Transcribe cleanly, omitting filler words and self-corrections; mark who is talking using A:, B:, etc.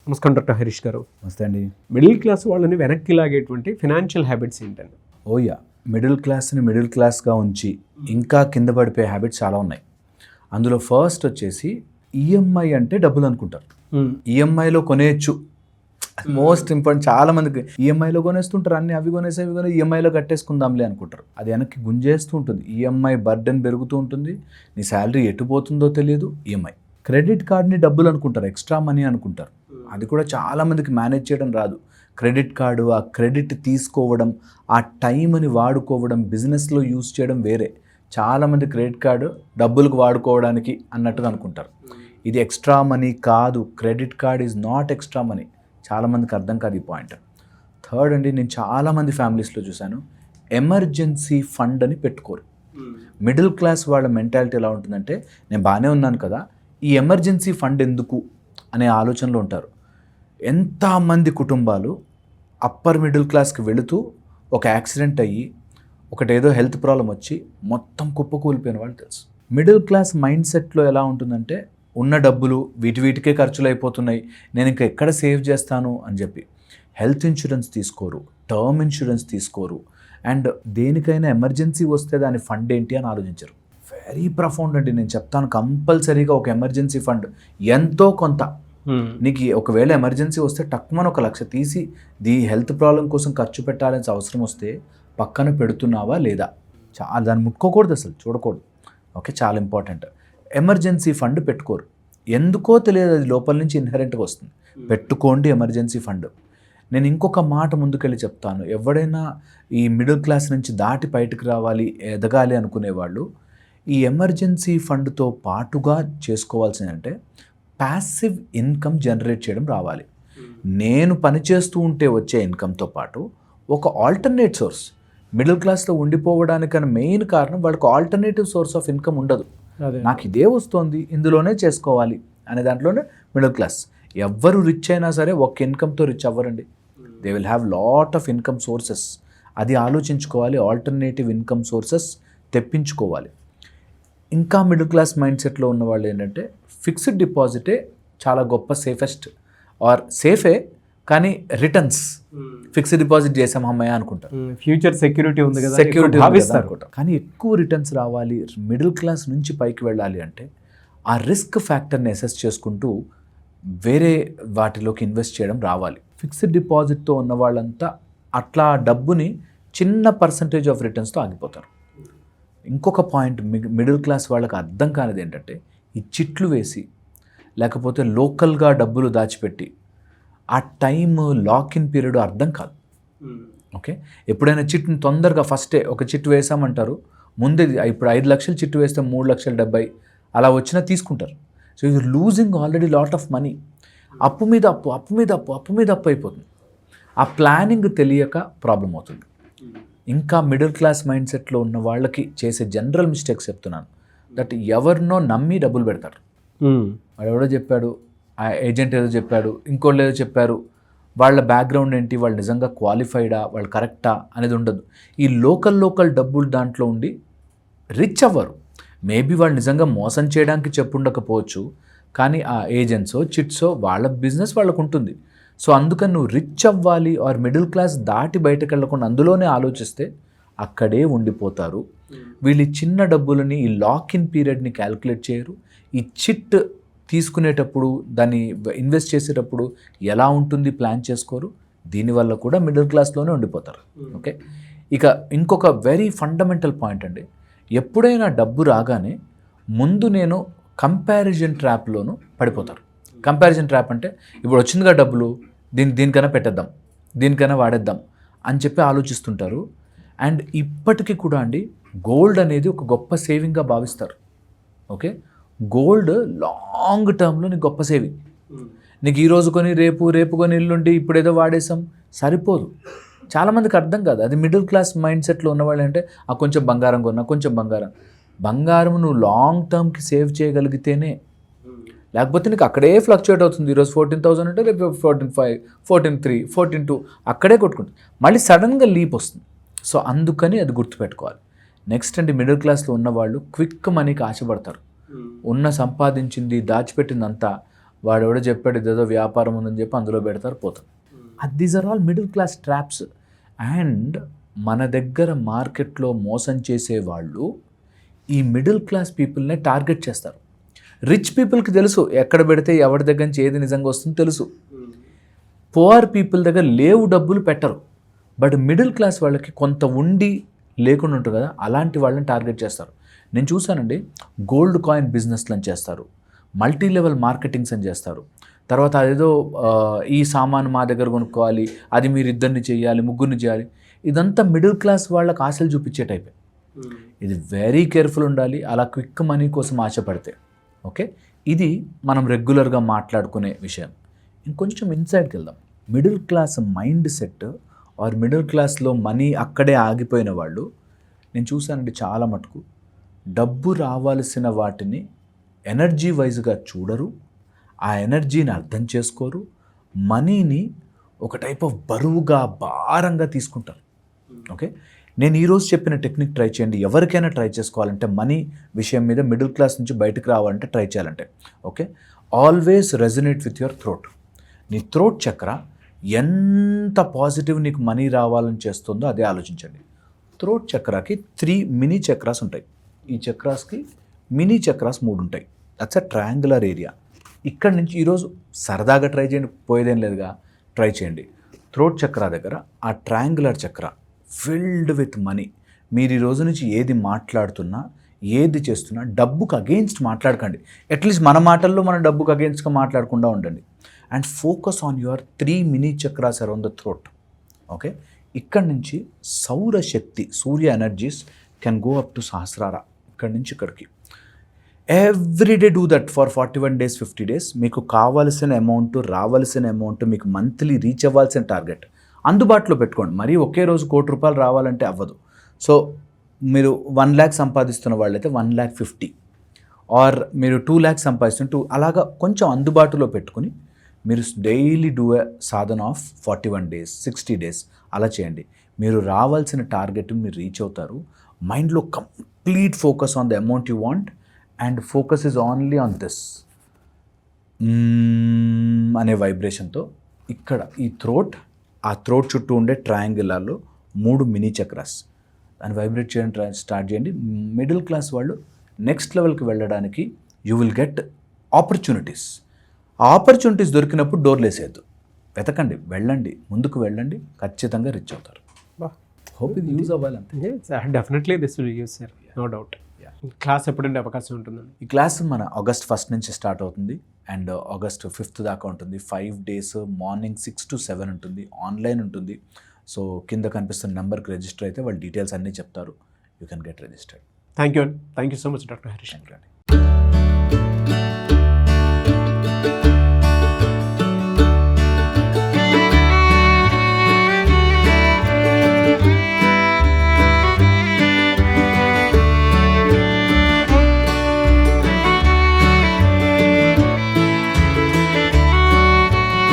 A: నమస్కారం డాక్టర్ హరీష్ గారు.
B: నమస్తే అండి.
A: మిడిల్ క్లాస్ వాళ్ళని వెనక్కి లాగేటువంటి ఫినాన్షియల్ హ్యాబిట్స్ ఏంటండి?
B: ఓయ్యా, మిడిల్ క్లాస్ని మిడిల్ క్లాస్గా ఉంచి ఇంకా కింద పడిపోయే హ్యాబిట్స్ చాలా ఉన్నాయి. అందులో ఫస్ట్ వచ్చేసి ఈఎంఐ అంటే డబ్బులు అనుకుంటారు. ఈఎంఐలో కొనేయచ్చు, మోస్ట్ ఇంపార్టెంట్. చాలా మందికి ఈఎంఐలో కొనేస్తుంటారు, అన్ని అవి కొనేసి ఈఎంఐలో కట్టేసుకుందాంలే అనుకుంటారు. అది వెనక్కి గుంజేస్తూ ఉంటుంది. ఈఎంఐ బర్డెన్ పెరుగుతూ ఉంటుంది. నీ శాలరీ ఎటుపోతుందో తెలియదు. ఈఎంఐ. క్రెడిట్ కార్డ్ని డబ్బులు అనుకుంటారు, ఎక్స్ట్రా మనీ అనుకుంటారు. అది కూడా చాలామందికి మేనేజ్ చేయడం రాదు. క్రెడిట్ కార్డు, ఆ క్రెడిట్ తీసుకోవడం, ఆ టైంని వాడుకోవడం, బిజినెస్లో యూజ్ చేయడం వేరే. చాలామంది క్రెడిట్ కార్డు డబ్బులకు వాడుకోవడానికి అన్నట్టుగా అనుకుంటారు. ఇది ఎక్స్ట్రా మనీ కాదు. Credit card is not extra money. చాలామందికి అర్థం కాదు ఈ పాయింట్. థర్డ్ అండి, నేను చాలామంది ఫ్యామిలీస్లో చూశాను, ఎమర్జెన్సీ ఫండ్ అని పెట్టుకోరు. మిడిల్ క్లాస్ వాళ్ళ మెంటాలిటీ ఎలా ఉంటుందంటే, నేను బాగానే ఉన్నాను కదా, ఈ ఎమర్జెన్సీ ఫండ్ ఎందుకు అనే ఆలోచనలో ఉంటారు. ఎంతమంది కుటుంబాలు అప్పర్ మిడిల్ క్లాస్కి వెళుతూ ఒక యాక్సిడెంట్ అయ్యి ఒకటేదో హెల్త్ ప్రాబ్లం వచ్చి మొత్తం కుప్పకూలిపోయిన వాళ్ళు తెలుసు. మిడిల్ క్లాస్ మైండ్ సెట్లో ఎలా ఉంటుందంటే, ఉన్న డబ్బులు వీటికే ఖర్చులు అయిపోతున్నాయి, నేను ఇంకా ఎక్కడ సేవ్ చేస్తాను అని చెప్పి హెల్త్ ఇన్సూరెన్స్ తీసుకోరు, టర్మ్ ఇన్సూరెన్స్ తీసుకోరు, అండ్ దేనికైనా ఎమర్జెన్సీ వస్తే దాని ఫండ్ ఏంటి అని ఆలోచించరు. వెరీ ప్రఫౌండ్ అండి. నేను చెప్తాను, కంపల్సరీగా ఒక ఎమర్జెన్సీ ఫండ్ ఎంతో కొంత. నీకు ఒకవేళ ఎమర్జెన్సీ వస్తే టక్కుమని 1 లక్ష తీసి హెల్త్ ప్రాబ్లం కోసం ఖర్చు పెట్టాలని అవసరం వస్తే పక్కన పెడుతున్నావా లేదా? దాన్ని ముట్టుకోకూడదు, అసలు చూడకూడదు. ఓకే, చాలా ఇంపార్టెంట్. ఎమర్జెన్సీ ఫండ్ పెట్టుకోరు. ఎందుకో తెలియదు, అది లోపల నుంచి ఇన్హెరెంట్గా వస్తుంది. పెట్టుకోండి ఎమర్జెన్సీ ఫండ్. నేను ఇంకొక మాట ముందుకెళ్ళి చెప్తాను. ఎవడైనా ఈ మిడిల్ క్లాస్ నుంచి దాటి బయటకు రావాలి, ఎదగాలి అనుకునేవాళ్ళు ఈ ఎమర్జెన్సీ ఫండ్తో పాటుగా చేసుకోవాల్సిందంటే ప్యాసివ్ ఇన్కమ్ జనరేట్ చేయడం రావాలి. నేను పనిచేస్తూ ఉంటే వచ్చే ఇన్కమ్తో పాటు ఒక ఆల్టర్నేట్ సోర్స్. మిడిల్ క్లాస్లో ఉండిపోవడానికన్నా మెయిన్ కారణం వాళ్ళకి ఆల్టర్నేటివ్ సోర్స్ ఆఫ్ ఇన్కమ్ ఉండదు. నాకు ఇదే వస్తుంది, ఇందులోనే చేసుకోవాలి అనే దాంట్లోనే మిడిల్ క్లాస్. ఎవ్వరు రిచ్ అయినా సరే ఒక ఇన్కమ్తో రిచ్ అవ్వరండి. They will have lot of income sources. అది ఆలోచించుకోవాలి. ఆల్టర్నేటివ్ ఇన్కమ్ సోర్సెస్ తెప్పించుకోవాలి. ఇంకా మిడిల్ క్లాస్ మైండ్ సెట్లో ఉన్న వాళ్ళు ఏంటంటే, ఫిక్స్డ్ డిపాజిటే చాలా గొప్ప సేఫెస్ట్, ఆర్ సేఫే కానీ రిటర్న్స్. ఫిక్స్డ్ డిపాజిట్ చేసాం అమ్మాయి అనుకుంటారు,
A: ఫ్యూచర్ సెక్యూరిటీ ఉంది కదా,
B: సెక్యూరిటీ భావిస్తారు. కానీ ఎక్కువ రిటర్న్స్ రావాలి, మిడిల్ క్లాస్ నుంచి పైకి వెళ్ళాలి అంటే ఆ రిస్క్ ఫ్యాక్టర్ని అసెస్ చేసుకుంటూ వేరే వాటిలోకి ఇన్వెస్ట్ చేయడం రావాలి. ఫిక్స్డ్ డిపాజిట్తో ఉన్న వాళ్ళంతా అట్లా డబ్బుని చిన్న పర్సంటేజ్ ఆఫ్ రిటర్న్స్తో ఆగిపోతారు. ఇంకొక పాయింట్ మిడిల్ క్లాస్ వాళ్ళకి అర్థం కానిది ఏంటంటే, ఈ చిట్లు వేసి లేకపోతే లోకల్గా డబ్బులు దాచిపెట్టి ఆ టైమ్ లాక్ ఇన్ పీరియడ్ అర్థం కాదు. ఓకే, ఎప్పుడైనా చిట్ని తొందరగా ఫస్టే ఒక చిట్టు వేసామంటారు, ముందే ఇప్పుడు 5 లక్షలు చిట్టు వేస్తే 3,70,000 అలా వచ్చినా తీసుకుంటారు. So you losing already lot of money. అప్పు మీద అప్పు, అప్పు మీద అప్పు, అప్పు మీద అప్పు అయిపోతుంది. ఆ ప్లానింగ్ తెలియక ప్రాబ్లం అవుతుంది. ఇంకా మిడిల్ క్లాస్ మైండ్ సెట్లో ఉన్న వాళ్ళకి చేసే జనరల్ మిస్టేక్స్ చెప్తున్నాను. దట్ ఎవరినో నమ్మి డబ్బులు పెడతారు. వాడు ఎవడో చెప్పాడు, ఆ ఏజెంట్ ఏదో చెప్పాడు, ఇంకోళ్ళు ఏదో చెప్పారు, వాళ్ళ బ్యాక్గ్రౌండ్ ఏంటి, వాళ్ళు నిజంగా క్వాలిఫైడా, వాళ్ళు కరెక్టా అనేది ఉండదు. ఈ లోకల్ డబ్బులు దాంట్లో ఉండి రిచ్ అవ్వరు. మేబీ వాళ్ళు నిజంగా మోసం చేయడానికి చెప్పుండకపోవచ్చు, కానీ ఆ ఏజెంట్సో చిట్సో వాళ్ళ బిజినెస్ వాళ్ళకు ఉంటుంది. సో అందుకని నువ్వు రిచ్ అవ్వాలి ఆర్ మిడిల్ క్లాస్ దాటి బయటకు వెళ్ళకుండా అందులోనే ఆలోచిస్తే అక్కడే ఉండిపోతారు. వీళ్ళు చిన్న డబ్బులని, ఈ లాక్ ఇన్ పీరియడ్ని క్యాల్కులేట్ చేయరు. ఈ చిట్ తీసుకునేటప్పుడు, దాన్ని ఇన్వెస్ట్ చేసేటప్పుడు ఎలా ఉంటుంది ప్లాన్ చేసుకోరు. దీనివల్ల కూడా మిడిల్ క్లాస్లోనే ఉండిపోతారు. ఓకే, ఇక ఇంకొక వెరీ ఫండమెంటల్ పాయింట్ అండి, ఎప్పుడైనా డబ్బు రాగానే ముందు నేను కంపారిజన్ ట్రాప్లోనూ పడిపోతారు. కంపారిజన్ ట్రాప్ అంటే, ఇప్పుడు వచ్చిందిగా డబ్బులు, దీనికైనా పెట్టేద్దాం, దీనికైనా వాడేద్దాం అని చెప్పి ఆలోచిస్తుంటారు. అండ్ ఇప్పటికీ కూడా అండి, గోల్డ్ అనేది ఒక గొప్ప సేవింగ్గా భావిస్తారు. ఓకే, గోల్డ్ లాంగ్ టర్మ్లో నీకు గొప్ప సేవింగ్. నీకు ఈరోజు కొని రేపు కొని ఎల్లుండి ఇప్పుడు ఏదో వాడేసాం సరిపోదు. చాలామందికి అర్థం కాదు. అది మిడిల్ క్లాస్ మైండ్ సెట్లో ఉన్నవాళ్ళు అంటే, ఆ కొంచెం బంగారం కొన్నా, కొంచెం బంగారం నువ్వు లాంగ్ టర్మ్కి సేవ్ చేయగలిగితేనే. లేకపోతే నీకు అక్కడే ఫ్లక్చుయేట్ అవుతుంది. ఈరోజు 14,000 అంటే రేపు 14,500, 14,300, 14,200 అక్కడే కొట్టుకుంటుంది. మళ్ళీ సడన్గా లీప్ వస్తుంది. సో అందుకని అది గుర్తుపెట్టుకోవాలి. నెక్స్ట్ అండి, మిడిల్ క్లాస్లో ఉన్నవాళ్ళు క్విక్ మనీకి ఆశపడతారు. ఉన్న సంపాదించింది దాచిపెట్టిందంతా వాడెవడో చెప్పాడు ఇదేదో వ్యాపారం ఉందని చెప్పి అందులో పెడతారు పోతారు. These are all middle class traps. And మన దగ్గర మార్కెట్లో మోసం చేసే వాళ్ళు ఈ మిడిల్ క్లాస్ పీపుల్నే టార్గెట్ చేస్తారు. రిచ్ పీపుల్కి తెలుసు ఎక్కడ పెడితే ఎవరి దగ్గర నుంచి ఏది నిజంగా వస్తుందో తెలుసు. పువర్ పీపుల్ దగ్గర లేవు డబ్బులు పెట్టరు. బట్ మిడిల్ క్లాస్ వాళ్ళకి కొంత ఉండి లేకుండా ఉంటుంది కదా, అలాంటి వాళ్ళని టార్గెట్ చేస్తారు. నేను చూశానండి, గోల్డ్ కాయిన్ బిజినెస్లు అని చేస్తారు, మల్టీ లెవెల్ మార్కెటింగ్స్ అని చేస్తారు. తర్వాత అదేదో ఈ సామాను మా దగ్గర కొనుక్కోవాలి, అది మీరు ఇద్దరిని చేయాలి, ముగ్గురిని చేయాలి. ఇదంతా మిడిల్ క్లాస్ వాళ్ళకి ఆశలు చూపించే టైపే. ఇది వెరీ కేర్ఫుల్ ఉండాలి అలా క్విక్ మనీ కోసం ఆశపడితే. ఓకే, ఇది మనం రెగ్యులర్గా మాట్లాడుకునే విషయం. ఇంకొంచెం ఇన్సైడ్కి వెళ్దాం. Middle class mindset or middle క్లాస్లో మనీ అక్కడే ఆగిపోయిన వాళ్ళు నేను చూశానండి చాలా మటుకు. డబ్బు రావాల్సిన వాటిని ఎనర్జీ వైజ్గా చూడరు, ఆ ఎనర్జీని అర్థం చేసుకోరు, మనీని ఒక టైప్ ఆఫ్ బరువుగా భారంగా తీసుకుంటారు. ఓకే, నేను ఈరోజు చెప్పిన టెక్నిక్ ట్రై చేయండి. ఎవరికైనా ట్రై చేసుకోవాలంటే మనీ విషయం మీద మిడిల్ క్లాస్ నుంచి బయటకు రావాలంటే ట్రై చేయాలంటే, okay, always resonate with your throat. నీ థ్రోట్ చక్ర ఎంత పాజిటివ్ నీకు మనీ రావాలని చేస్తుందో అదే ఆలోచించండి. థ్రోట్ చక్రాకి 3 మినీ చక్రాస్ ఉంటాయి. ఈ చక్రాస్కి మినీ చక్రాస్ 3 ఉంటాయి. That's a triangular area. ఇక్కడ నుంచి ఈరోజు సరదాగా ట్రై చేయండి, పోయేదేం లేదుగా, ట్రై చేయండి. థ్రోట్ చక్ర దగ్గర ఆ ట్రయాంగులర్ చక్ర ఫిల్డ్ విత్ మనీ. మీరు ఈ రోజు నుంచి ఏది మాట్లాడుతున్నా, ఏది చేస్తున్నా డబ్బుకు అగెయిన్స్ట్ మాట్లాడకండి. అట్లీస్ట్ మన మాటల్లో మన డబ్బుకు అగెయిన్స్ట్గా మాట్లాడకుండా ఉండండి. And focus on your 3 mini chakras around the throat. Okay, ఇక్కడ నుంచి సౌరశక్తి, సూర్య energies can go up to Sahasrara. ఇక్కడ నుంచి ఇక్కడికి everyday do that for 41 days 50 days. మీకు కావాల్సిన అమౌంట్, రావాల్సిన అమౌంట్, మీకు మంత్లీ రీచ్ అవ్వాల్సిన టార్గెట్ అందుబాటులో పెట్టుకోండి. మరీ ఒకే రోజు ₹1,00,00,000 రావాలంటే అవ్వదు. సో మీరు 1 lakh సంపాదిస్తున్న వాళ్ళైతే 1,50,000 ఆర్ మీరు 2 lakhs సంపాదిస్తుంటే అలాగా కొంచెం అందుబాటులో పెట్టుకుని మీరు daily do a Sadhana of 41 days 60 days అలా చేయండి. మీరు రావాల్సిన టార్గెట్ మీరు రీచ్ అవుతారు. మైండ్లో complete focus on the amount you want and focus is only on this అనే వైబ్రేషన్తో ఇక్కడ ఈ థ్రోట్, ఆ థ్రోట్ చుట్టూ ఉండే ట్రయాంగులర్లో 3 మినీ చక్రాస్ దాన్ని వైబ్రేట్ చేయడం స్టార్ట్ చేయండి. మిడిల్ క్లాస్ వాళ్ళు నెక్స్ట్ లెవెల్కి వెళ్ళడానికి యూ విల్ గెట్ ఆపర్చునిటీస్. ఆ ఆపర్చునిటీస్ దొరికినప్పుడు డోర్లు వేసేయద్దు, వెతకండి, వెళ్ళండి, ముందుకు వెళ్ళండి, ఖచ్చితంగా రీచ్ అవుతారు. హోప్ ఇది యూజ్ అవ్వాలంటే
A: definitely this will use sir, no doubt. Class ఎప్పుడంటే అవకాశం ఉంటుందండి?
B: ఈ క్లాస్ మన August 1st నుంచి స్టార్ట్ అవుతుంది అండ్ August 5th దాకా ఉంటుంది. 5 days, మార్నింగ్ 6 to 7 ఉంటుంది, ఆన్లైన్ ఉంటుంది. సో కింద కనిపిస్తున్న నెంబర్కి రిజిస్టర్ అయితే వాళ్ళు డీటెయిల్స్ అన్నీ చెప్తారు. You can get registered.
A: Thank you so much doctor Harish.
B: Thank you అండి.